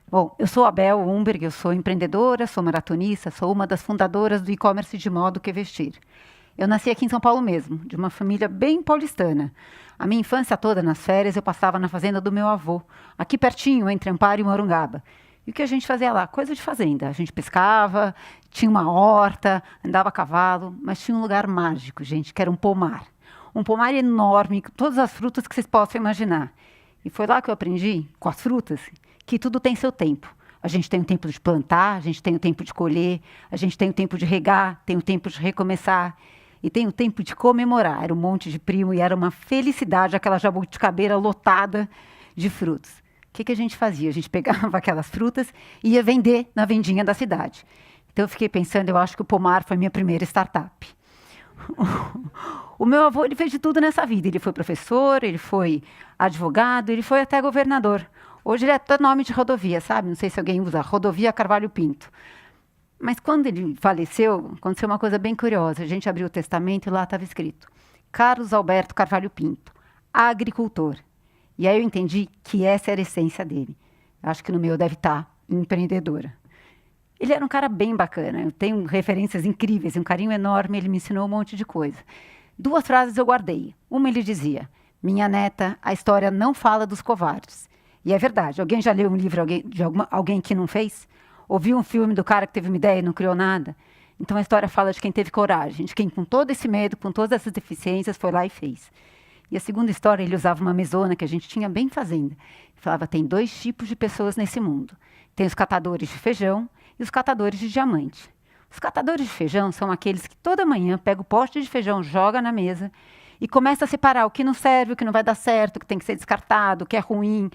Bom, eu sou a Bel Umberg, eu sou empreendedora, sou maratonista, sou uma das fundadoras do e-commerce de moda O Que Vestir. Eu nasci aqui em São Paulo mesmo, de uma família bem paulistana. A minha infância toda, nas férias, eu passava na fazenda do meu avô, aqui pertinho, entre Amparo e Morungaba. E o que a gente fazia lá? Coisa de fazenda. A gente pescava, tinha uma horta, andava a cavalo, mas tinha um lugar mágico, gente, que era um pomar. Um pomar enorme, com todas as frutas que vocês possam imaginar. E foi lá que eu aprendi, com as frutas, que tudo tem seu tempo. A gente tem o tempo de plantar, a gente tem o tempo de colher, a gente tem o tempo de regar, tem o tempo de recomeçar e tem o tempo de comemorar. Era um monte de primo e era uma felicidade aquela jabuticabeira lotada de frutos. O que a gente fazia? A gente pegava aquelas frutas e ia vender na vendinha da cidade. Então eu fiquei pensando, eu acho que o pomar foi minha primeira startup. O meu avô, ele fez de tudo nessa vida. Ele foi professor, ele foi advogado, ele foi até governador. Hoje ele é até nome de rodovia, sabe? Não sei se alguém usa Rodovia Carvalho Pinto. Mas quando ele faleceu, aconteceu uma coisa bem curiosa. A gente abriu o testamento e lá estava escrito: Carlos Alberto Carvalho Pinto, agricultor. E aí eu entendi que essa era a essência dele. Acho que no meu deve estar empreendedora. Ele era um cara bem bacana. Eu tenho referências incríveis, um carinho enorme. Ele me ensinou um monte de coisa. Duas frases eu guardei. Uma ele dizia: minha neta, a história não fala dos covardes. E é verdade. Alguém já leu um livro de alguém que não fez? Ouviu um filme do cara que teve uma ideia e não criou nada? Então a história fala de quem teve coragem, de quem com todo esse medo, com todas essas deficiências, foi lá e fez. E a segunda história, ele usava uma mesona que a gente tinha bem fazenda. Ele falava: tem dois tipos de pessoas nesse mundo. Tem os catadores de feijão e os catadores de diamante. Os catadores de feijão são aqueles que toda manhã pegam o pote de feijão, joga na mesa e começa a separar o que não serve, o que não vai dar certo, o que tem que ser descartado, o que é ruim.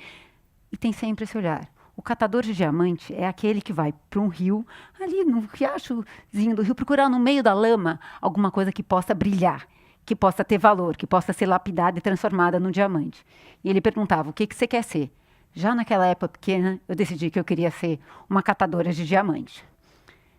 E tem sempre esse olhar. O catador de diamante é aquele que vai para um rio, ali no riachozinho do rio, procurar no meio da lama alguma coisa que possa brilhar, que possa ter valor, que possa ser lapidada e transformada num diamante. E ele perguntava: o que você quer ser? Já naquela época pequena, eu decidi que eu queria ser uma catadora de diamante.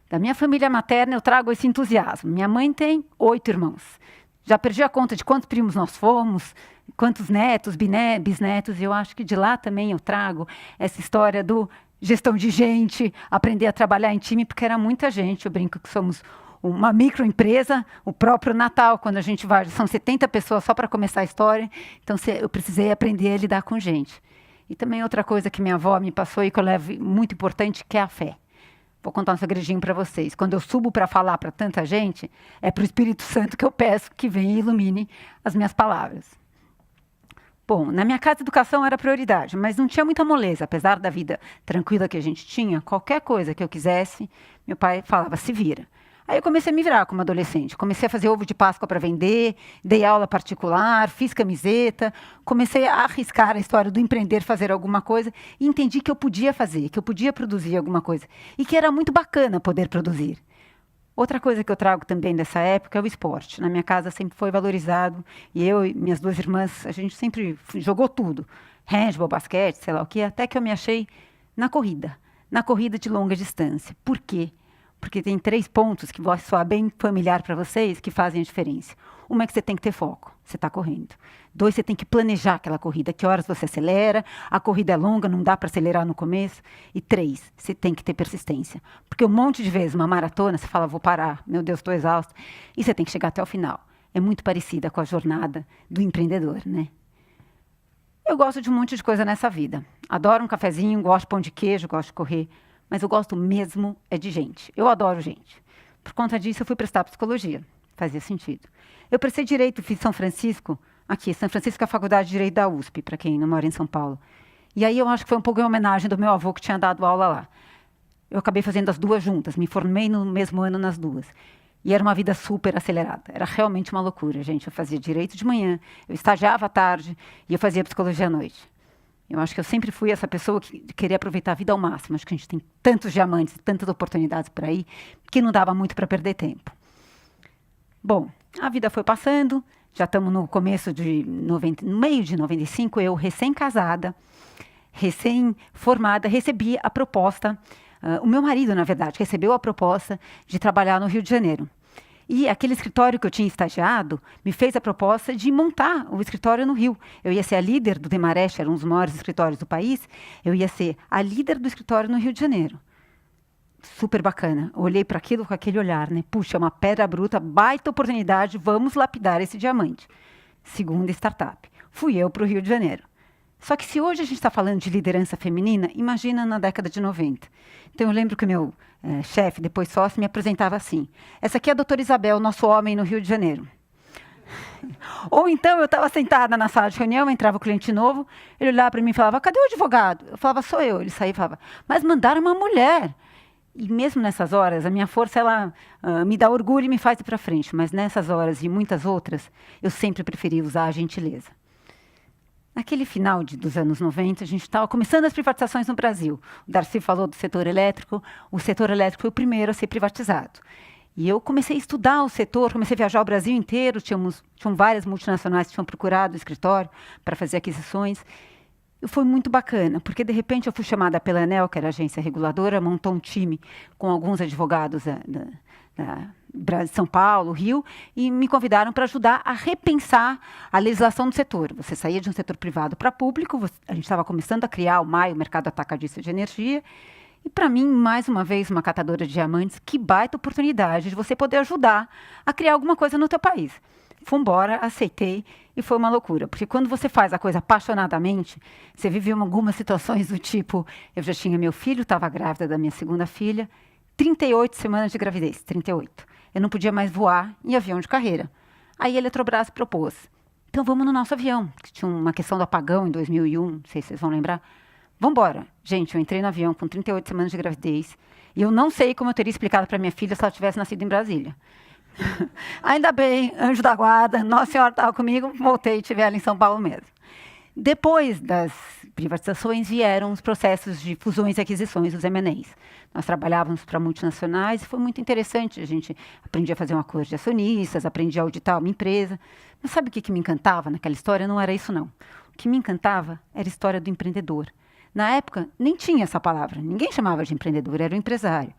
Da minha família materna, eu trago esse entusiasmo. Minha mãe tem 8 irmãos. Já perdi a conta de quantos primos nós fomos, quantos netos, bisnetos, e eu acho que de lá também eu trago essa história do gestão de gente, aprender a trabalhar em time, porque era muita gente. Eu brinco que somos uma microempresa, o próprio Natal, quando a gente vai, são 70 pessoas só para começar a história, então eu precisei aprender a lidar com gente. E também outra coisa que minha avó me passou e que eu levo muito importante, que é a fé. Vou contar um segredinho para vocês. Quando eu subo para falar para tanta gente, é para o Espírito Santo que eu peço que venha e ilumine as minhas palavras. Bom, na minha casa, a educação era prioridade, mas não tinha muita moleza. Apesar da vida tranquila que a gente tinha, qualquer coisa que eu quisesse, meu pai falava: se vira. Aí eu comecei a me virar como adolescente. Comecei a fazer ovo de Páscoa para vender, dei aula particular, fiz camiseta, comecei a arriscar a história do empreender, fazer alguma coisa, e entendi que eu podia fazer, que eu podia produzir alguma coisa, e que era muito bacana poder produzir. Outra coisa que eu trago também dessa época é o esporte. Na minha casa sempre foi valorizado, e eu e minhas 2 irmãs, a gente sempre jogou tudo. Handball, basquete, sei lá o quê, até que eu me achei na corrida de longa distância. Por quê? Porque tem 3 pontos que vai soar bem familiar para vocês, que fazem a diferença. Uma é que você tem que ter foco, você está correndo. 2, você tem que planejar aquela corrida, que horas você acelera, a corrida é longa, não dá para acelerar no começo. E 3, você tem que ter persistência. Porque um monte de vezes, uma maratona, você fala: vou parar, meu Deus, estou exausto. E você tem que chegar até o final. É muito parecida com a jornada do empreendedor, né? Eu gosto de um monte de coisa nessa vida. Adoro um cafezinho, gosto de pão de queijo, gosto de correr. Mas eu gosto mesmo é de gente. Eu adoro gente. Por conta disso, eu fui prestar psicologia. Fazia sentido. Eu prestei direito, fiz São Francisco. Aqui, São Francisco é a faculdade de Direito da USP, para quem não mora em São Paulo. E aí eu acho que foi um pouco em homenagem do meu avô que tinha dado aula lá. Eu acabei fazendo as 2 juntas, me formei no mesmo ano nas 2. E era uma vida super acelerada. Era realmente uma loucura, gente. Eu fazia direito de manhã, eu estagiava à tarde e eu fazia psicologia à noite. Eu acho que eu sempre fui essa pessoa que queria aproveitar a vida ao máximo. Acho que a gente tem tantos diamantes, tantas oportunidades por aí, que não dava muito para perder tempo. Bom, a vida foi passando, já estamos no começo de 90, no meio de 95, eu recém-casada, recém-formada, recebi a proposta, o meu marido, na verdade, recebeu a proposta de trabalhar no Rio de Janeiro. E aquele escritório que eu tinha estagiado me fez a proposta de montar o escritório no Rio. Eu ia ser a líder do Demarest, era um dos maiores escritórios do país. Eu ia ser a líder do escritório no Rio de Janeiro. Super bacana. Olhei para aquilo com aquele olhar, né? Puxa, é uma pedra bruta, baita oportunidade, vamos lapidar esse diamante. Segunda startup. Fui eu para o Rio de Janeiro. Só que se hoje a gente está falando de liderança feminina, imagina na década de 90. Então eu lembro que o meu chefe, depois sócio, me apresentava assim. Essa aqui é a doutora Isabel, nosso homem no Rio de Janeiro. Ou então eu estava sentada na sala de reunião, entrava o cliente novo, ele olhava para mim e falava, cadê o advogado? Eu falava, sou eu. Ele saía e falava, mas mandaram uma mulher. E mesmo nessas horas, a minha força, ela me dá orgulho e me faz ir para frente. Mas nessas horas e muitas outras, eu sempre preferi usar a gentileza. Naquele final dos anos 90, a gente estava começando as privatizações no Brasil. O Darcy falou do setor elétrico. O setor elétrico foi o primeiro a ser privatizado. E eu comecei a estudar o setor, comecei a viajar o Brasil inteiro. Tinham várias multinacionais que tinham procurado o escritório para fazer aquisições. E foi muito bacana, porque de repente eu fui chamada pela ANEEL, que era a agência reguladora, montou um time com alguns advogados de São Paulo, Rio, e me convidaram para ajudar a repensar a legislação do setor. Você saía de um setor privado para público, a gente estava começando a criar o MAI, o Mercado Atacadista de Energia, e para mim, mais uma vez, uma catadora de diamantes, que baita oportunidade de você poder ajudar a criar alguma coisa no teu país. Fui embora, aceitei e foi uma loucura. Porque quando você faz a coisa apaixonadamente, você vive algumas situações do tipo, eu já tinha meu filho, estava grávida da minha segunda filha, 38 semanas de gravidez, 38. Eu não podia mais voar em avião de carreira. Aí a Eletrobras propôs, então vamos no nosso avião, que tinha uma questão do apagão em 2001, não sei se vocês vão lembrar. Vamos embora. Gente, eu entrei no avião com 38 semanas de gravidez e eu não sei como eu teria explicado para minha filha se ela tivesse nascido em Brasília. Ainda bem, anjo da guarda, Nossa Senhora estava comigo, voltei e tive ela em São Paulo mesmo. Depois das privatizações vieram os processos de fusões e aquisições, os M&As. Nós trabalhávamos para multinacionais e foi muito interessante. A gente aprendia a fazer um acordo de acionistas, aprendia a auditar uma empresa. Mas sabe o que me encantava naquela história? Não era isso, não. O que me encantava era a história do empreendedor. Na época, nem tinha essa palavra. Ninguém chamava de empreendedor, era o empresário.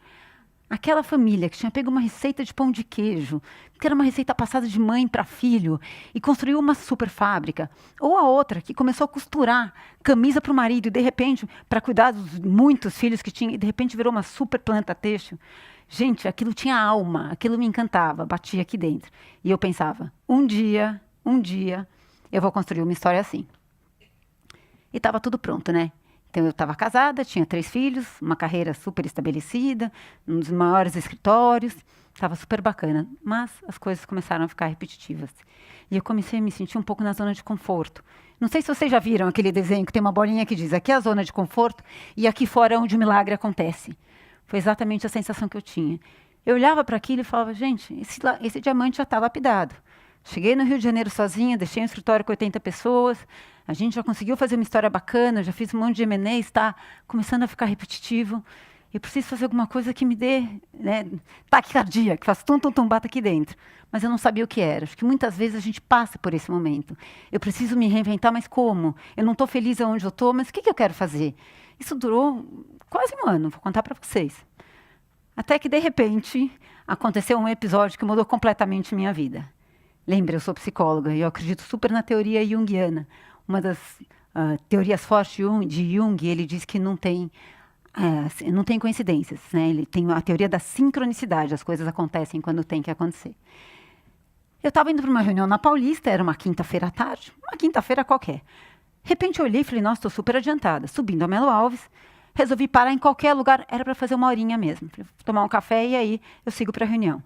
Aquela família que tinha pego uma receita de pão de queijo, que era uma receita passada de mãe para filho, e construiu uma super fábrica. Ou a outra que começou a costurar camisa para o marido, e de repente, para cuidar dos muitos filhos que tinha, e de repente virou uma super planta têxtil. Gente, aquilo tinha alma, aquilo me encantava, batia aqui dentro. E eu pensava, um dia, eu vou construir uma história assim. E estava tudo pronto, né? Então, eu estava casada, tinha 3 filhos, uma carreira super estabelecida, um dos maiores escritórios, estava super bacana. Mas as coisas começaram a ficar repetitivas. E eu comecei a me sentir um pouco na zona de conforto. Não sei se vocês já viram aquele desenho que tem uma bolinha que diz, aqui é a zona de conforto e aqui fora é onde o milagre acontece. Foi exatamente a sensação que eu tinha. Eu olhava para aquilo e falava, gente, esse diamante já está lapidado. Cheguei no Rio de Janeiro sozinha, deixei um escritório com 80 pessoas, a gente já conseguiu fazer uma história bacana, já fiz um monte de M&A, está começando a ficar repetitivo. Eu preciso fazer alguma coisa que me dê, né, taquicardia, que faça tum-tum-tum, bata aqui dentro. Mas eu não sabia o que era. Acho que muitas vezes a gente passa por esse momento. Eu preciso me reinventar, mas como? Eu não estou feliz onde eu estou, mas o que eu quero fazer? Isso durou quase um ano, vou contar para vocês. Até que, de repente, aconteceu um episódio que mudou completamente minha vida. Lembra, eu sou psicóloga e eu acredito super na teoria junguiana. Uma das teorias fortes de Jung, ele diz que não tem coincidências, né? Ele tem a teoria da sincronicidade, as coisas acontecem quando tem que acontecer. Eu estava indo para uma reunião na Paulista, era uma quinta-feira à tarde, uma quinta-feira qualquer. De repente eu olhei e falei, nossa, estou super adiantada. Subindo a Melo Alves, resolvi parar em qualquer lugar, era para fazer uma horinha mesmo. Falei, vou tomar um café e aí eu sigo para a reunião.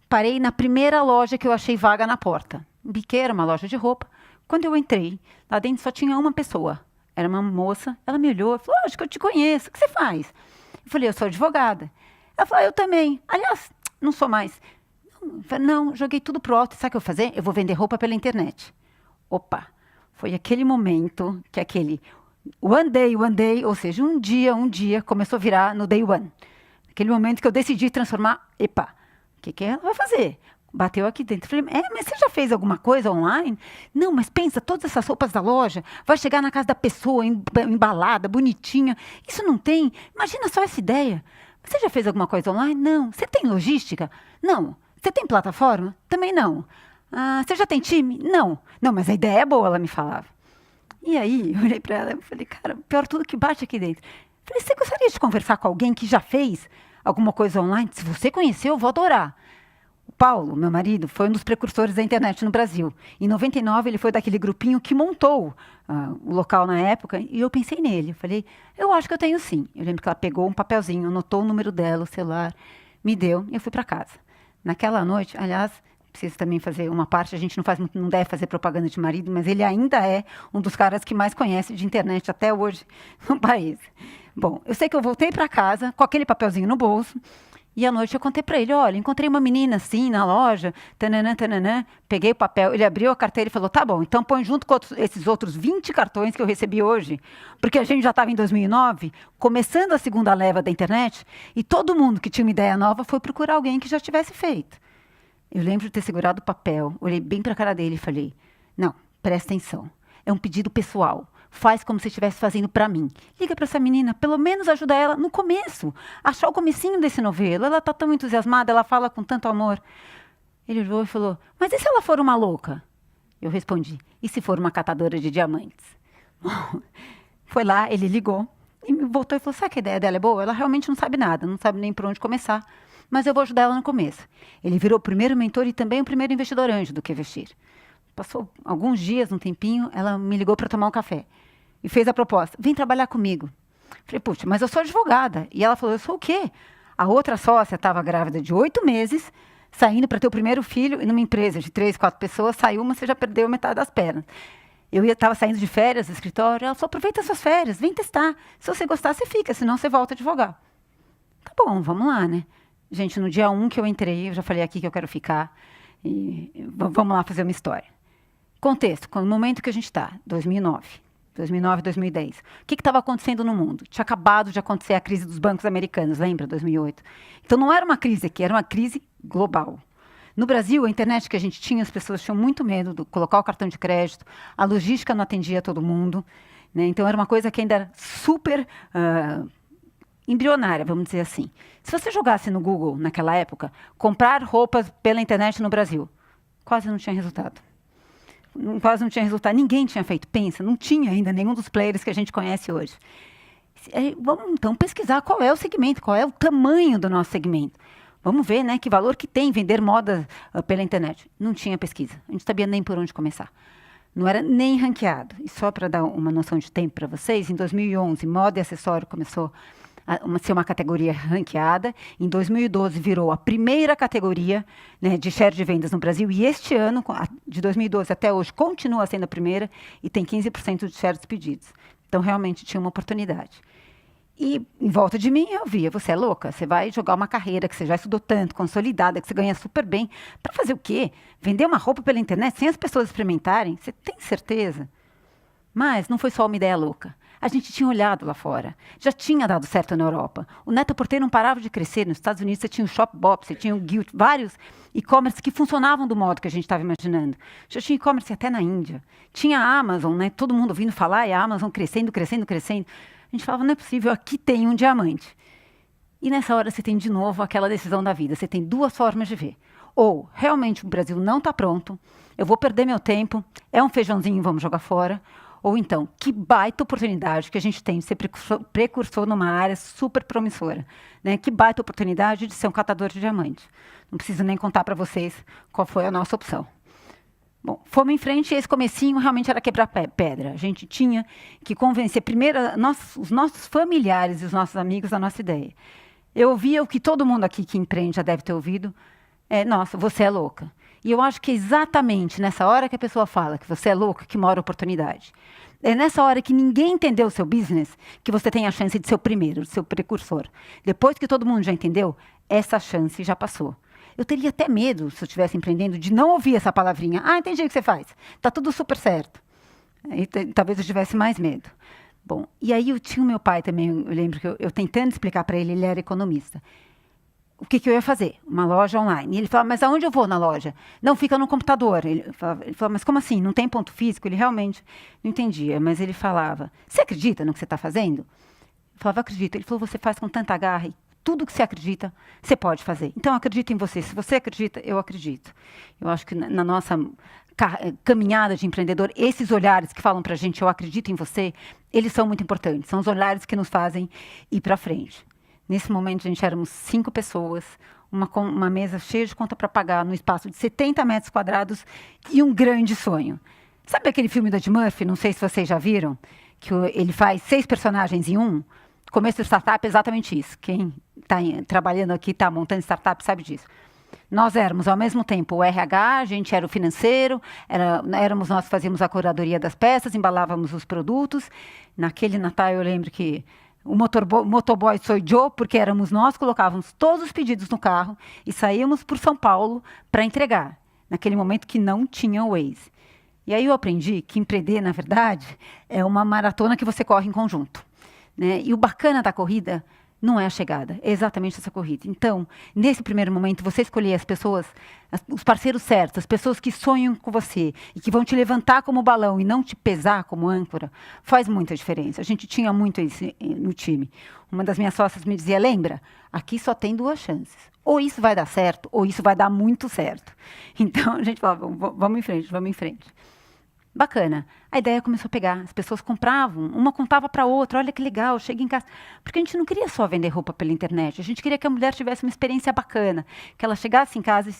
Parei na primeira loja que eu achei vaga na porta. Biquei, era uma loja de roupa. Quando eu entrei, lá dentro só tinha uma pessoa. Era uma moça, ela me olhou e falou, acho que eu te conheço, o que você faz? Eu falei, eu sou advogada. Ela falou, eu também. Aliás, não sou mais. Eu falei, não, joguei tudo pro alto, sabe o que eu vou fazer? Eu vou vender roupa pela internet. Opa, foi aquele momento que aquele one day, ou seja, um dia, começou a virar no day one. Aquele momento que eu decidi transformar, o que ela vai fazer? Bateu aqui dentro. Falei, mas você já fez alguma coisa online? Não, mas pensa, todas essas roupas da loja, vai chegar na casa da pessoa, embalada, bonitinha. Isso não tem? Imagina só essa ideia. Você já fez alguma coisa online? Não. Você tem logística? Não. Você tem plataforma? Também não. Ah, você já tem time? Não. Não, mas a ideia é boa, ela me falava. E aí, eu olhei para ela e falei, cara, pior tudo que bate aqui dentro. Falei, você gostaria de conversar com alguém que já fez alguma coisa online? Se você conhecer, eu vou adorar. O Paulo, meu marido, foi um dos precursores da internet no Brasil. Em 99, ele foi daquele grupinho que montou o local na época, e eu pensei nele. Eu falei, eu acho que eu tenho sim. Eu lembro que ela pegou um papelzinho, anotou o número dela, o celular, me deu, e eu fui para casa. Naquela noite, aliás, preciso também fazer uma parte, a gente não deve fazer propaganda de marido, mas ele ainda é um dos caras que mais conhece de internet até hoje no país. Bom, eu sei que eu voltei para casa com aquele papelzinho no bolso, e à noite eu contei para ele, olha, encontrei uma menina assim na loja, tananã, tananã, peguei o papel, ele abriu a carteira e falou, tá bom, então põe junto com esses outros 20 cartões que eu recebi hoje, porque a gente já estava em 2009, começando a segunda leva da internet, e todo mundo que tinha uma ideia nova foi procurar alguém que já tivesse feito. Eu lembro de ter segurado o papel, olhei bem para a cara dele e falei, não, presta atenção, é um pedido pessoal. Faz como se estivesse fazendo para mim. Liga para essa menina, pelo menos ajuda ela no começo. Achar o comecinho desse novelo. Ela está tão entusiasmada, ela fala com tanto amor. Ele olhou e falou, mas e se ela for uma louca? Eu respondi, e se for uma catadora de diamantes? Foi lá, ele ligou e me voltou e falou, sabe que a ideia dela é boa? Ela realmente não sabe nada, não sabe nem por onde começar, mas eu vou ajudar ela no começo. Ele virou o primeiro mentor e também o primeiro investidor anjo do Que Vestir. Passou alguns dias, um tempinho, ela me ligou para tomar um café. E fez a proposta, vem trabalhar comigo. Falei, puxa, mas eu sou advogada. E ela falou, eu sou o quê? A outra sócia estava grávida de 8 meses, saindo para ter o primeiro filho, e numa empresa de 3, 4 pessoas, saiu uma, você já perdeu metade das pernas. Eu estava saindo de férias do escritório, ela falou, aproveita suas férias, vem testar. Se você gostar, você fica, senão você volta a advogar. Tá bom, vamos lá, né? Gente, no dia 1 que eu entrei, eu já falei aqui que eu quero ficar, e vamos lá fazer uma história. Contexto, no momento que a gente está, 2009, 2010. O que estava acontecendo no mundo? Tinha acabado de acontecer a crise dos bancos americanos, lembra? 2008. Então não era uma crise aqui, era uma crise global. No Brasil, a internet que a gente tinha, as pessoas tinham muito medo de colocar o cartão de crédito, a logística não atendia todo mundo, né? Então era uma coisa que ainda era super embrionária, vamos dizer assim. Se você jogasse no Google, naquela época, comprar roupas pela internet no Brasil, quase não tinha resultado. Quase não tinha resultado, ninguém tinha feito, pensa, não tinha ainda nenhum dos players que a gente conhece hoje. Vamos então pesquisar qual é o segmento, qual é o tamanho do nosso segmento. Vamos ver, né, que valor que tem vender moda pela internet. Não tinha pesquisa, a gente não sabia nem por onde começar. Não era nem ranqueado. E só para dar uma noção de tempo para vocês, em 2011, moda e acessório começou a ser uma categoria ranqueada. Em 2012 virou a primeira categoria, né, de share de vendas no Brasil. E este ano, de 2012 até hoje, continua sendo a primeira e tem 15% de share dos pedidos. Então, realmente tinha uma oportunidade. E em volta de mim eu via, você é louca? Você vai jogar uma carreira que você já estudou tanto, consolidada, que você ganha super bem. Para fazer o quê? Vender uma roupa pela internet sem as pessoas experimentarem? Você tem certeza? Mas não foi só uma ideia louca. A gente tinha olhado lá fora. Já tinha dado certo na Europa. O Net-a-Porter não parava de crescer. Nos Estados Unidos você tinha o Shopbop, você tinha o Guild, vários e-commerce que funcionavam do modo que a gente estava imaginando. Já tinha e-commerce até na Índia. Tinha a Amazon, né? Todo mundo ouvindo falar, e a Amazon crescendo, crescendo, crescendo. A gente falava, não é possível, aqui tem um diamante. E nessa hora você tem de novo aquela decisão da vida. Você tem duas formas de ver. Ou, realmente, o Brasil não está pronto, eu vou perder meu tempo, é um feijãozinho, vamos jogar fora. Ou então, que baita oportunidade que a gente tem de ser precursor numa área super promissora. Né? Que baita oportunidade de ser um catador de diamante. Não preciso nem contar para vocês qual foi a nossa opção. Bom, fomos em frente e esse comecinho realmente era quebrar pedra. A gente tinha que convencer primeiro os nossos familiares e os nossos amigos da nossa ideia. Eu ouvia o que todo mundo aqui que empreende já deve ter ouvido. Nossa, você é louca. E eu acho que é exatamente nessa hora que a pessoa fala que você é louca que mora a oportunidade. É nessa hora que ninguém entendeu o seu business que você tem a chance de ser o primeiro, de ser o precursor. Depois que todo mundo já entendeu, essa chance já passou. Eu teria até medo, se eu estivesse empreendendo, de não ouvir essa palavrinha. Ah, entendi o que você faz. Está tudo super certo. Aí, talvez eu tivesse mais medo. Bom, e aí eu tinha o meu pai também, eu lembro que eu tentando explicar para ele, ele era economista. O que eu ia fazer? Uma loja online. E ele falava, mas aonde eu vou na loja? Não, fica no computador. Ele falava, mas como assim? Não tem ponto físico? Ele realmente não entendia, mas ele falava, você acredita no que você está fazendo? Eu falava, acredito. Ele falou, você faz com tanta garra e tudo que você acredita, você pode fazer. Então, acredita em você. Se você acredita, eu acredito. Eu acho que na nossa caminhada de empreendedor, esses olhares que falam pra gente, eu acredito em você, eles são muito importantes. São os olhares que nos fazem ir para frente. Nesse momento, a gente éramos 5 pessoas, uma mesa cheia de conta para pagar, num espaço de 70 metros quadrados e um grande sonho. Sabe aquele filme da Ed Murphy? Não sei se vocês já viram, que ele faz 6 personagens em um. Começo de startup é exatamente isso. Quem está trabalhando aqui, está montando startup, sabe disso. Nós éramos, ao mesmo tempo, o RH, a gente era o financeiro, nós fazíamos a curadoria das peças, embalávamos os produtos. Naquele Natal, eu lembro que o motoboy sou eu, porque éramos nós, colocávamos todos os pedidos no carro e saíamos por São Paulo para entregar, naquele momento que não tinha o Waze. E aí eu aprendi que empreender, na verdade, é uma maratona que você corre em conjunto, né? E o bacana da corrida não é a chegada, é exatamente essa corrida. Então, nesse primeiro momento, você escolher as pessoas, os parceiros certos, as pessoas que sonham com você e que vão te levantar como balão e não te pesar como âncora, faz muita diferença. A gente tinha muito isso no time. Uma das minhas sócias me dizia, lembra, aqui só tem 2 chances. Ou isso vai dar certo, ou isso vai dar muito certo. Então, a gente falava, vamos em frente, vamos em frente. Bacana. A ideia começou a pegar. As pessoas compravam, uma contava para outra. Olha que legal, chega em casa. Porque a gente não queria só vender roupa pela internet. A gente queria que a mulher tivesse uma experiência bacana. Que ela chegasse em casa e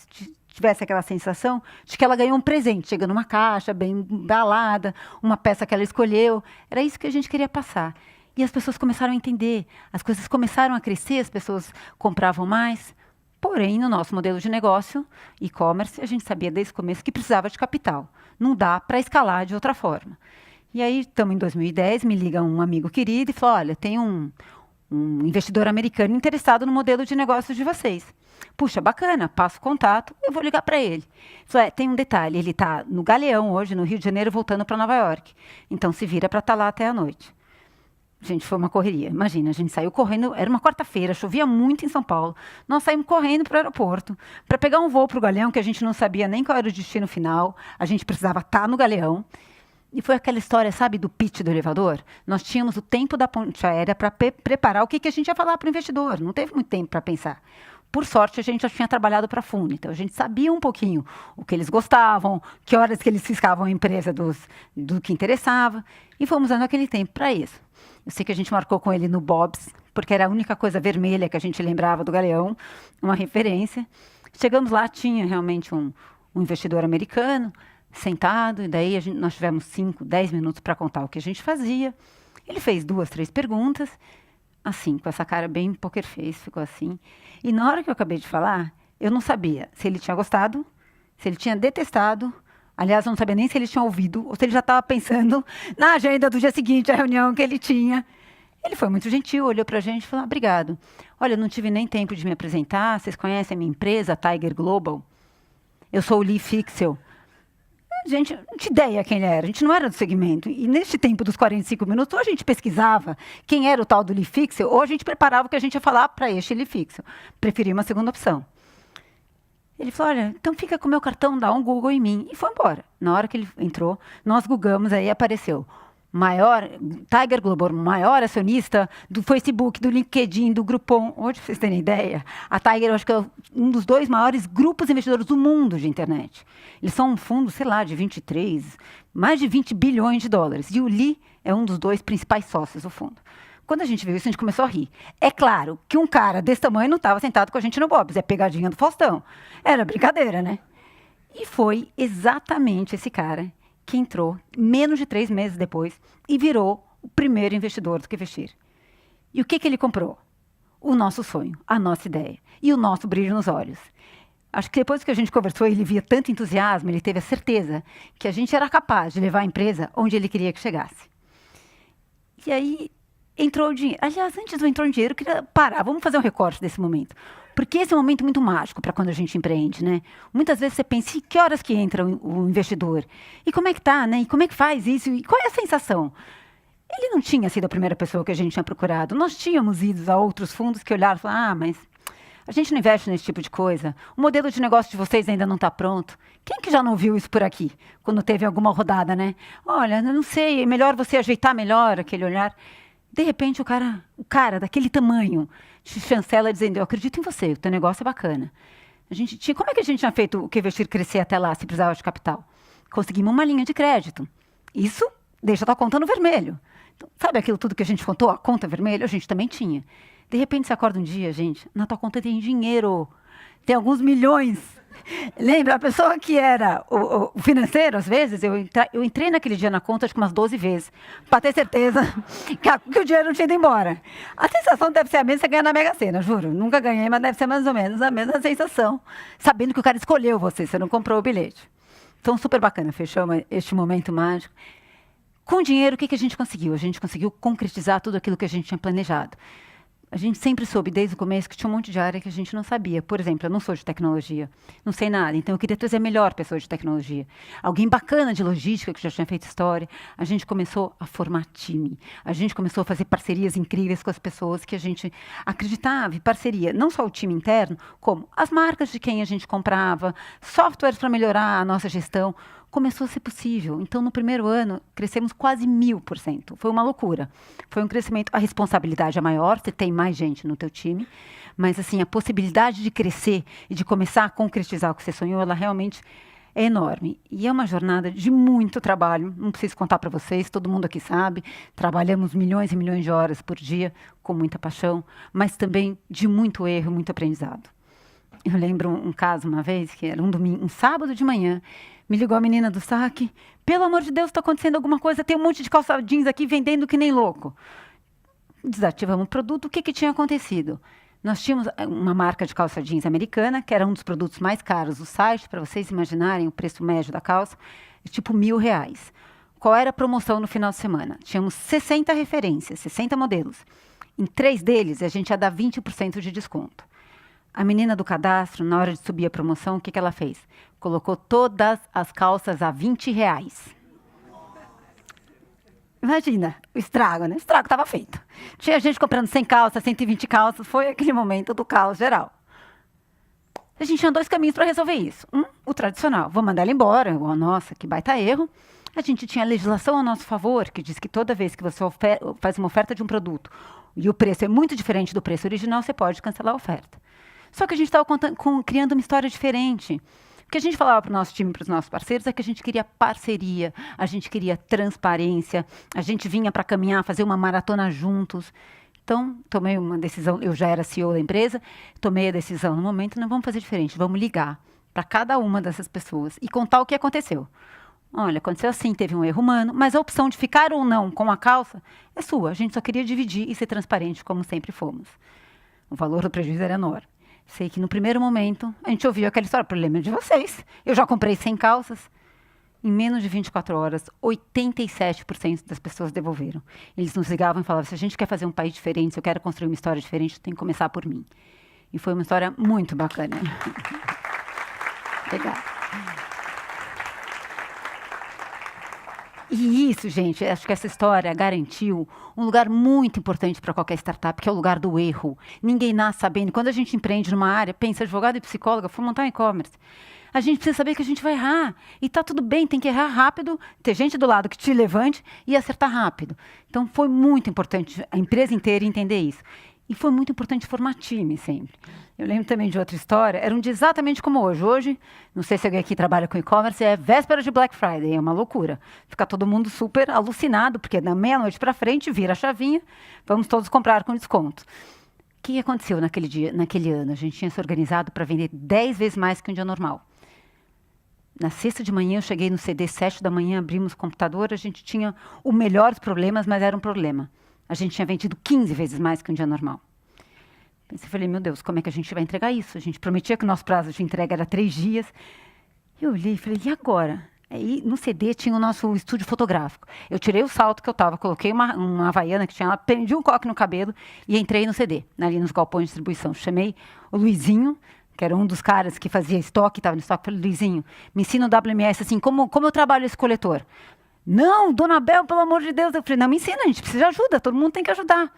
tivesse aquela sensação de que ela ganhou um presente. Chega numa caixa, bem embalada, uma peça que ela escolheu. Era isso que a gente queria passar. E as pessoas começaram a entender. As coisas começaram a crescer, as pessoas compravam mais. Porém, no nosso modelo de negócio, e-commerce, a gente sabia desde o começo que precisava de capital. Não dá para escalar de outra forma. E aí, estamos em 2010, me liga um amigo querido e fala, olha, tem um investidor americano interessado no modelo de negócio de vocês. Puxa, bacana, passo o contato, eu vou ligar para ele. Falei, tem um detalhe, ele está no Galeão hoje, no Rio de Janeiro, voltando para Nova York. Então, se vira para estar lá até a noite. Gente, foi uma correria. Imagina, a gente saiu correndo, era uma quarta-feira, chovia muito em São Paulo. Nós saímos correndo para o aeroporto para pegar um voo para o Galeão, que a gente não sabia nem qual era o destino final. A gente precisava estar no Galeão. E foi aquela história, sabe, do pitch do elevador? Nós tínhamos o tempo da ponte aérea para preparar o que a gente ia falar para o investidor. Não teve muito tempo para pensar. Por sorte, a gente já tinha trabalhado para fundo. Então, a gente sabia um pouquinho o que eles gostavam, que horas que eles fiscavam a empresa do que interessava. E fomos usando aquele tempo para isso. Eu sei que a gente marcou com ele no Bob's, porque era a única coisa vermelha que a gente lembrava do Galeão, uma referência. Chegamos lá, tinha realmente um investidor americano sentado, e daí nós tivemos 5, 10 minutos para contar o que a gente fazia. Ele fez 2, 3 perguntas, assim, com essa cara bem poker face, ficou assim. E na hora que eu acabei de falar, eu não sabia se ele tinha gostado, se ele tinha detestado. Aliás, eu não sabia nem se ele tinha ouvido ou se ele já estava pensando na agenda do dia seguinte, a reunião que ele tinha. Ele foi muito gentil, olhou para a gente e falou, obrigado. Olha, eu não tive nem tempo de me apresentar. Vocês conhecem a minha empresa, Tiger Global? Eu sou o Lee Fixel. Gente, não tinha ideia quem ele era. A gente não era do segmento. E neste tempo dos 45 minutos, ou a gente pesquisava quem era o tal do Lee Fixel, ou a gente preparava o que a gente ia falar para este Lee Fixel. Preferi uma segunda opção. Ele falou, olha, então fica com o meu cartão, dá um Google em mim. E foi embora. Na hora que ele entrou, nós googamos, aí apareceu. Tiger Global, maior acionista do Facebook, do LinkedIn, do Groupon. Hoje, pra vocês terem ideia, a Tiger, eu acho que é um dos 2 maiores grupos investidores do mundo de internet. Eles são um fundo, sei lá, de 23, mais de 20 bilhões de dólares. E o Lee é um dos 2 principais sócios do fundo. Quando a gente viu isso, a gente começou a rir. É claro que um cara desse tamanho não estava sentado com a gente no Bob's. É pegadinha do Faustão. Era brincadeira, né? E foi exatamente esse cara que entrou menos de 3 meses depois e virou o primeiro investidor do QVestir. E o que ele comprou? O nosso sonho, a nossa ideia e o nosso brilho nos olhos. Acho que depois que a gente conversou, ele via tanto entusiasmo, ele teve a certeza que a gente era capaz de levar a empresa onde ele queria que chegasse. E aí entrou o dinheiro. Aliás, antes do entrou o dinheiro, eu queria parar. Vamos fazer um recorte desse momento. Porque esse é um momento muito mágico para quando a gente empreende, né? Muitas vezes você pensa, e que horas que entra o investidor? E como é que tá, né? E como é que faz isso? E qual é a sensação? Ele não tinha sido a primeira pessoa que a gente tinha procurado. Nós tínhamos ido a outros fundos que olharam e falaram, mas a gente não investe nesse tipo de coisa. O modelo de negócio de vocês ainda não está pronto. Quem que já não viu isso por aqui? Quando teve alguma rodada, né? Olha, eu não sei, é melhor você ajeitar melhor aquele olhar. De repente, o cara daquele tamanho te chancela dizendo, eu acredito em você, o teu negócio é bacana. Como é que a gente tinha feito o QVestir crescer até lá, se precisava de capital? Conseguimos uma linha de crédito. Isso deixa a tua conta no vermelho. Então, sabe aquilo tudo que a gente contou? A conta vermelha, a gente também tinha. De repente, você acorda um dia, gente, na tua conta tem dinheiro. Tem alguns milhões. Lembra? A pessoa que era o financeiro, às vezes, eu entrei naquele dia na conta acho que umas 12 vezes, para ter certeza que o dinheiro não tinha ido embora. A sensação deve ser a mesma que você ganha na Mega Sena, juro. Nunca ganhei, mas deve ser mais ou menos a mesma sensação. Sabendo que o cara escolheu você não comprou o bilhete. Então, super bacana, fechamos este momento mágico. Com dinheiro, o que a gente conseguiu? A gente conseguiu concretizar tudo aquilo que a gente tinha planejado. A gente sempre soube, desde o começo, que tinha um monte de área que a gente não sabia. Por exemplo, eu não sou de tecnologia, não sei nada. Então, eu queria trazer a melhor pessoa de tecnologia. Alguém bacana de logística, que já tinha feito história. A gente começou a formar time. A gente começou a fazer parcerias incríveis com as pessoas que a gente acreditava. E parceria, não só o time interno, como as marcas de quem a gente comprava, softwares para melhorar a nossa gestão. Começou a ser possível. Então, no primeiro ano, crescemos quase 1000%. Foi uma loucura. Foi um crescimento. A responsabilidade é maior, você tem mais gente no teu time, mas assim, a possibilidade de crescer e de começar a concretizar o que você sonhou, ela realmente é enorme. E é uma jornada de muito trabalho. Não preciso contar para vocês, todo mundo aqui sabe. Trabalhamos milhões e milhões de horas por dia, com muita paixão, mas também de muito erro, muito aprendizado. Eu lembro um caso uma vez, que era um sábado de manhã, me ligou a menina do saque, pelo amor de Deus, está acontecendo alguma coisa, tem um monte de calça jeans aqui vendendo que nem louco. Desativamos o produto, o que tinha acontecido? Nós tínhamos uma marca de calça jeans americana, que era um dos produtos mais caros do site, para vocês imaginarem o preço médio da calça, tipo R$1.000. Qual era a promoção no final de semana? Tínhamos 60 referências, 60 modelos. Em 3 deles, a gente ia dar 20% de desconto. A menina do cadastro, na hora de subir a promoção, o que ela fez? Colocou todas as calças a R$20. Imagina, o estrago, né? O estrago estava feito. Tinha gente comprando 100 calças, 120 calças. Foi aquele momento do caos geral. A gente tinha 2 caminhos para resolver isso. O tradicional, vou mandar ela embora. Nossa, que baita erro. A gente tinha a legislação a nosso favor, que diz que toda vez que você faz uma oferta de um produto e o preço é muito diferente do preço original, você pode cancelar a oferta. Só que a gente estava criando uma história diferente. O que a gente falava para o nosso time, para os nossos parceiros, é que a gente queria parceria, a gente queria transparência, a gente vinha para caminhar, fazer uma maratona juntos. Então, tomei uma decisão, eu já era CEO da empresa, tomei a decisão no momento, não vamos fazer diferente, vamos ligar para cada uma dessas pessoas e contar o que aconteceu. Olha, aconteceu assim, teve um erro humano, mas a opção de ficar ou não com a calça é sua. A gente só queria dividir e ser transparente, como sempre fomos. O valor do prejuízo era enorme. Sei que no primeiro momento, a gente ouviu aquela história, problema de vocês. Eu já comprei 100 calças. Em menos de 24 horas, 87% das pessoas devolveram. Eles nos ligavam e falavam, se a gente quer fazer um país diferente, se eu quero construir uma história diferente, tem que começar por mim. E foi uma história muito bacana. Legal. E isso, gente, acho que essa história garantiu um lugar muito importante para qualquer startup, que é o lugar do erro. Ninguém nasce sabendo. Quando a gente empreende numa área, pensa advogado e psicóloga, for montar um e-commerce. A gente precisa saber que a gente vai errar. E tá tudo bem, tem que errar rápido, ter gente do lado que te levante e acertar rápido. Então, foi muito importante a empresa inteira entender isso. E foi muito importante formar time sempre. Eu lembro também de outra história, era um dia exatamente como hoje. Hoje, não sei se alguém aqui trabalha com e-commerce, é véspera de Black Friday, é uma loucura. Fica todo mundo super alucinado, porque da meia-noite para frente, vira a chavinha, vamos todos comprar com desconto. O que aconteceu naquele dia, naquele ano? A gente tinha se organizado para vender 10 vezes mais que um dia normal. Na sexta de manhã, eu cheguei no CD, 7 da manhã, abrimos o computador, a gente tinha o melhor dos problemas, mas era um problema. A gente tinha vendido 15 vezes mais que um dia normal. Pensei, falei, meu Deus, como é que a gente vai entregar isso? A gente prometia que o nosso prazo de entrega era 3 dias. Eu olhei e falei, e agora? Aí no CD tinha o nosso estúdio fotográfico. Eu tirei o salto que eu estava, coloquei uma havaiana que tinha lá, prendi um coque no cabelo e entrei no CD, ali nos galpões de distribuição. Chamei o Luizinho, que era um dos caras que fazia estoque, estava no estoque. Falei, Luizinho, me ensina o WMS, assim, como eu trabalho esse coletor? Não, Dona Bel, pelo amor de Deus. Eu falei, não, me ensina, a gente precisa de ajuda, todo mundo tem que ajudar.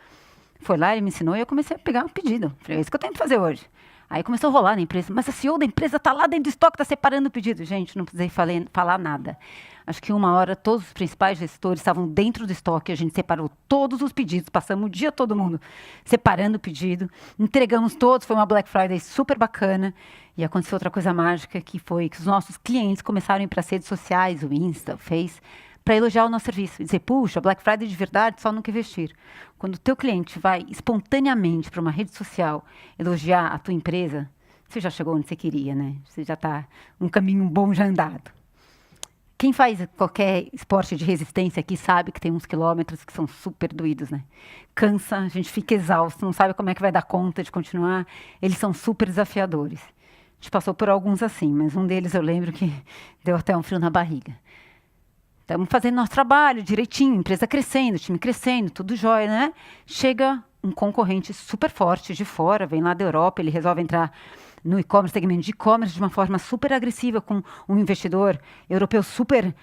Foi lá, ele me ensinou e eu comecei a pegar um pedido. Falei, é isso que eu tenho que fazer hoje. Aí começou a rolar na empresa, mas a CEO da empresa está lá dentro do estoque, está separando o pedido. Gente, não precisei falar nada. Acho que 1 hora todos os principais gestores estavam dentro do estoque, a gente separou todos os pedidos, passamos o dia todo mundo separando o pedido, entregamos todos, foi uma Black Friday super bacana. E aconteceu outra coisa mágica, que foi que os nossos clientes começaram a ir para as redes sociais, o Insta, o Face, para elogiar o nosso serviço. E dizer, puxa, Black Friday de verdade, só no que investir. Quando o teu cliente vai espontaneamente para uma rede social elogiar a tua empresa, você já chegou onde você queria, né? Você já está um caminho bom já andado. Quem faz qualquer esporte de resistência aqui sabe que tem uns quilômetros que são super doídos, né? Cansa, a gente fica exausto, não sabe como é que vai dar conta de continuar. Eles são super desafiadores. A gente passou por alguns assim, mas um deles eu lembro que deu até um frio na barriga. Estamos fazendo nosso trabalho direitinho, empresa crescendo, time crescendo, tudo jóia, né? Chega um concorrente super forte de fora, vem lá da Europa, ele resolve entrar no e-commerce, segmento de e-commerce, de uma forma super agressiva, com um investidor europeu super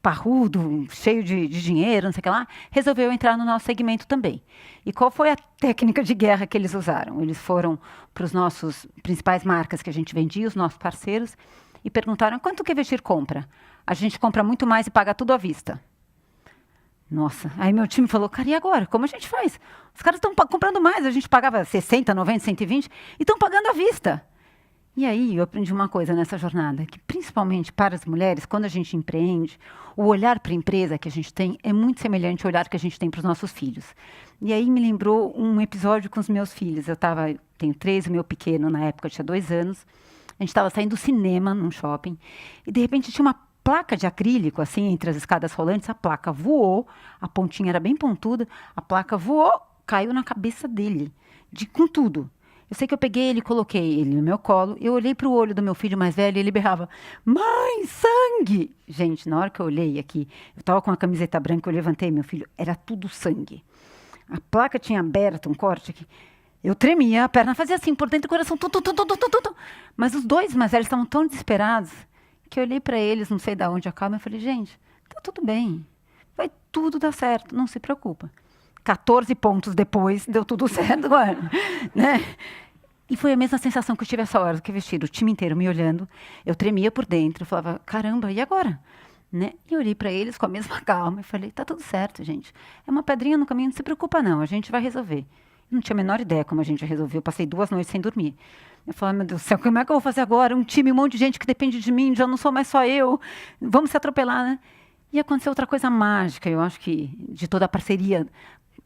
parrudo, cheio de dinheiro, não sei o que lá, resolveu entrar no nosso segmento também. E qual foi a técnica de guerra que eles usaram? Eles foram para os nossos principais marcas que a gente vendia, os nossos parceiros, e perguntaram, quanto que a Vestir compra? A gente compra muito mais e paga tudo à vista. Nossa, aí meu time falou, cara, e agora? Como a gente faz? Os caras estão comprando mais, a gente pagava 60, 90, 120 e estão pagando à vista. E aí eu aprendi uma coisa nessa jornada, que principalmente para as mulheres, quando a gente empreende, o olhar para a empresa que a gente tem é muito semelhante ao olhar que a gente tem para os nossos filhos. E aí me lembrou um episódio com os meus filhos. Tenho 3, o meu pequeno na época tinha 2 anos. A gente estava saindo do cinema num shopping e de repente tinha uma placa de acrílico, assim, entre as escadas rolantes, a placa voou, a pontinha era bem pontuda, a placa voou, caiu na cabeça dele, com tudo. Eu sei que eu peguei ele, coloquei ele no meu colo, eu olhei para o olho do meu filho mais velho e ele berrava, mãe, sangue! Gente, na hora que eu olhei aqui, eu estava com a camiseta branca, eu levantei meu filho, era tudo sangue. A placa tinha aberto um corte aqui. Eu tremia, a perna fazia assim, por dentro do coração, mas os dois mais velhos estavam tão desesperados que eu olhei para eles, não sei de onde acaba, e falei, gente, tá tudo bem, vai tudo dar certo, não se preocupa. 14 pontos depois, deu tudo certo, né? E foi a mesma sensação que eu tive essa hora que vestir, o time inteiro me olhando, eu tremia por dentro, eu falava, caramba, e agora? Né? E eu olhei para eles com a mesma calma e falei, tá tudo certo, gente, é uma pedrinha no caminho, não se preocupa não, a gente vai resolver. Não tinha a menor ideia como a gente resolveu. Eu passei 2 noites sem dormir. Eu falei, meu Deus do céu, como é que eu vou fazer agora? Um time, um monte de gente que depende de mim, já não sou mais só eu. Vamos se atropelar, né? E aconteceu outra coisa mágica, eu acho que de toda a parceria,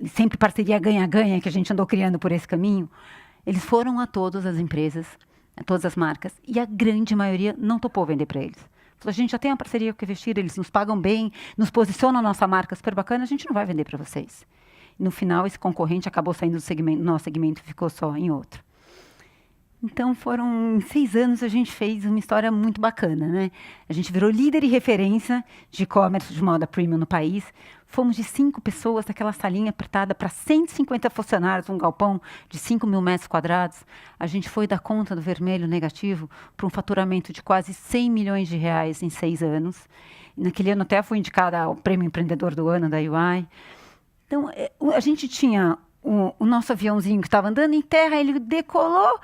sempre parceria ganha-ganha que a gente andou criando por esse caminho. Eles foram a todas as empresas, a todas as marcas, e a grande maioria não topou vender para eles. Falou, a gente já tem uma parceria com o Vestir, eles nos pagam bem, nos posicionam a nossa marca super bacana, a gente não vai vender para vocês. No final, esse concorrente acabou saindo do nosso segmento e ficou só em outro. Então, foram 6 anos, a gente fez uma história muito bacana, né? A gente virou líder e referência de e-commerce de moda premium no país. Fomos de 5 pessoas, daquela salinha apertada, para 150 funcionários, um galpão de 5.000 metros quadrados. A gente foi da conta do vermelho negativo para um faturamento de quase 100 milhões de reais em 6 anos. E naquele ano até fui indicada ao Prêmio Empreendedor do Ano da UI. Então, a gente tinha o nosso aviãozinho que estava andando em terra, ele decolou,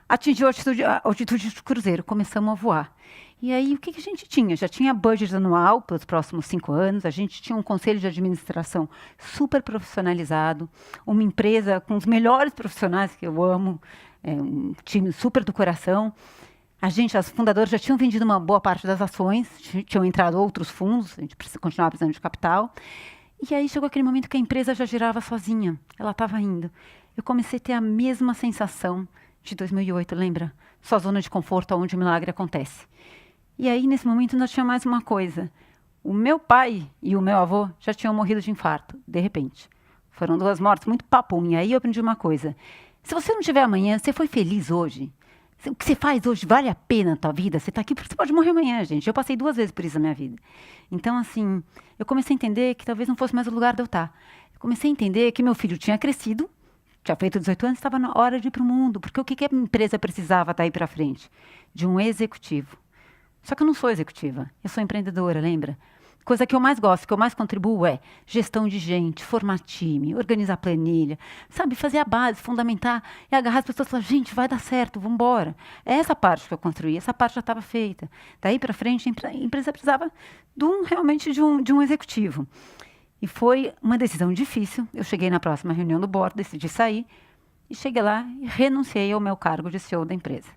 atingiu a altitude de cruzeiro, começamos a voar. E aí, o que a gente tinha? Já tinha budget anual para os próximos 5 anos, a gente tinha um conselho de administração super profissionalizado, uma empresa com os melhores profissionais que eu amo, um time super do coração. As fundadoras já tinham vendido uma boa parte das ações, tinham entrado outros fundos, a gente continuava precisando de capital. E aí chegou aquele momento que a empresa já girava sozinha, ela estava indo. Eu comecei a ter a mesma sensação de 2008, lembra? Sua zona de conforto, onde o milagre acontece. E aí, nesse momento, ainda tinha mais uma coisa. O meu pai e o meu avô já tinham morrido de infarto, de repente. Foram 2 mortes muito papum. E aí eu aprendi uma coisa. Se você não tiver amanhã, você foi feliz hoje? O que você faz hoje vale a pena a tua vida? Você está aqui porque você pode morrer amanhã, gente. Eu passei 2 vezes por isso na minha vida. Então, assim, eu comecei a entender que talvez não fosse mais o lugar de eu estar. Eu comecei a entender que meu filho tinha crescido, tinha feito 18 anos, estava na hora de ir para o mundo. Porque o que a empresa precisava daí para frente? De um executivo. Só que eu não sou executiva, eu sou empreendedora, lembra? coisa que eu mais gosto, que eu mais contribuo é gestão de gente, formar time, organizar planilha, sabe, fazer a base, fundamentar e agarrar as pessoas e falar, gente, vai dar certo, vamos embora. É essa parte que eu construí, essa parte já estava feita. Daí para frente, a empresa precisava realmente de um executivo. E foi uma decisão difícil. Eu cheguei na próxima reunião do board, decidi sair e cheguei lá e renunciei ao meu cargo de CEO da empresa.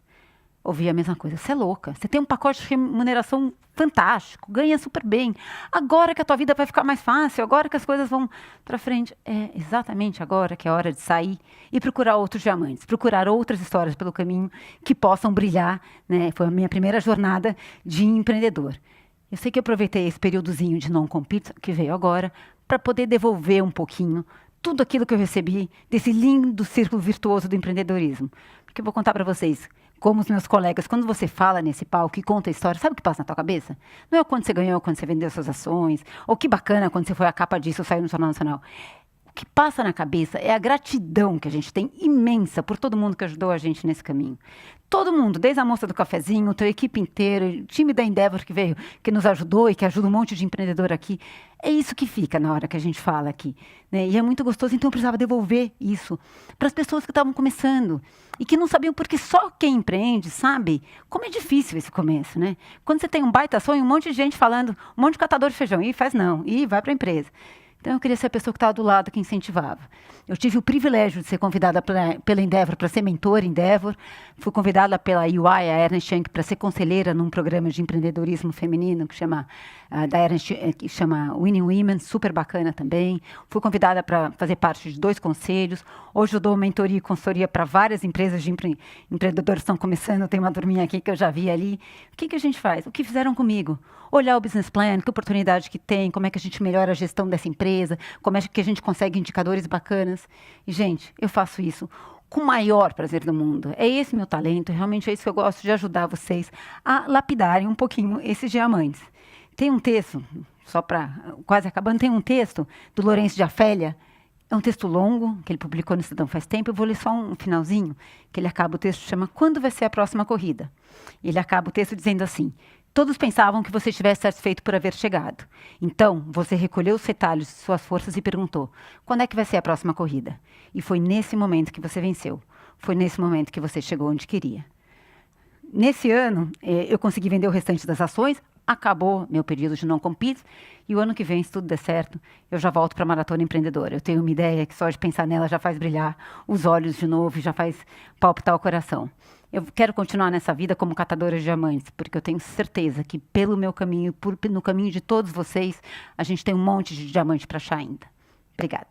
Ouvi a mesma coisa. Você é louca. Você tem um pacote de remuneração fantástico, ganha super bem. Agora que a tua vida vai ficar mais fácil, agora que as coisas vão para frente. É exatamente agora que é hora de sair e procurar outros diamantes, procurar outras histórias pelo caminho que possam brilhar, né? Foi a minha primeira jornada de empreendedor. Eu sei que eu aproveitei esse períodozinho de non-compete que veio agora para poder devolver um pouquinho tudo aquilo que eu recebi desse lindo círculo virtuoso do empreendedorismo. Porque eu vou contar para vocês, como os meus colegas, quando você fala nesse palco e conta a história, sabe o que passa na tua cabeça? Não é o quanto você ganhou, quando você vendeu suas ações, ou que bacana quando você foi a capa disso ou saiu no Jornal Nacional. O que passa na cabeça é a gratidão que a gente tem imensa por todo mundo que ajudou a gente nesse caminho. Todo mundo, desde a moça do cafezinho, a tua equipe inteira, o time da Endeavor que veio, que nos ajudou e que ajuda um monte de empreendedor aqui. É isso que fica na hora que a gente fala aqui, né? E é muito gostoso, então eu precisava devolver isso para as pessoas que estavam começando e que não sabiam, porque só quem empreende sabe como é difícil esse começo, né? Quando você tem um baita sonho, um monte de gente falando, um monte de catador de feijão, e faz não, e vai para a empresa. Então, eu queria ser a pessoa que estava do lado, que incentivava. Eu tive o privilégio de ser convidada pela Endeavor para ser mentora Endeavor. Fui convidada pela UI, a Ernst Young, para ser conselheira num programa de empreendedorismo feminino que chama, que chama Winning Women, super bacana também. Fui convidada para fazer parte de 2 conselhos. Hoje eu dou mentoria e consultoria para várias empresas de empreendedores que estão começando. Tem uma turminha aqui que eu já vi ali. O que a gente faz? O que fizeram comigo? Olhar o business plan, que oportunidade que tem, como é que a gente melhora a gestão dessa empresa, como é que a gente consegue indicadores bacanas. E, gente, eu faço isso com o maior prazer do mundo. É esse meu talento, realmente é isso que eu gosto de ajudar vocês a lapidarem um pouquinho esses diamantes. Tem um texto, só para quase acabando, tem um texto do Lourenço de Afélia. É um texto longo, que ele publicou no Estadão faz tempo. Eu vou ler só um finalzinho, que ele acaba o texto, chama Quando vai ser a próxima corrida? E ele acaba o texto dizendo assim: todos pensavam que você estivesse satisfeito por haver chegado. Então, você recolheu os retalhos de suas forças e perguntou, quando é que vai ser a próxima corrida? E foi nesse momento que você venceu. Foi nesse momento que você chegou onde queria. Nesse ano, eu consegui vender o restante das ações, acabou meu período de non-compete, e o ano que vem, se tudo der certo, eu já volto para a Maratona Empreendedora. Eu tenho uma ideia que só de pensar nela já faz brilhar os olhos de novo, já faz palpitar o coração. Eu quero continuar nessa vida como catadora de diamantes, porque eu tenho certeza que pelo meu caminho, no caminho de todos vocês, a gente tem um monte de diamante para achar ainda. Obrigada.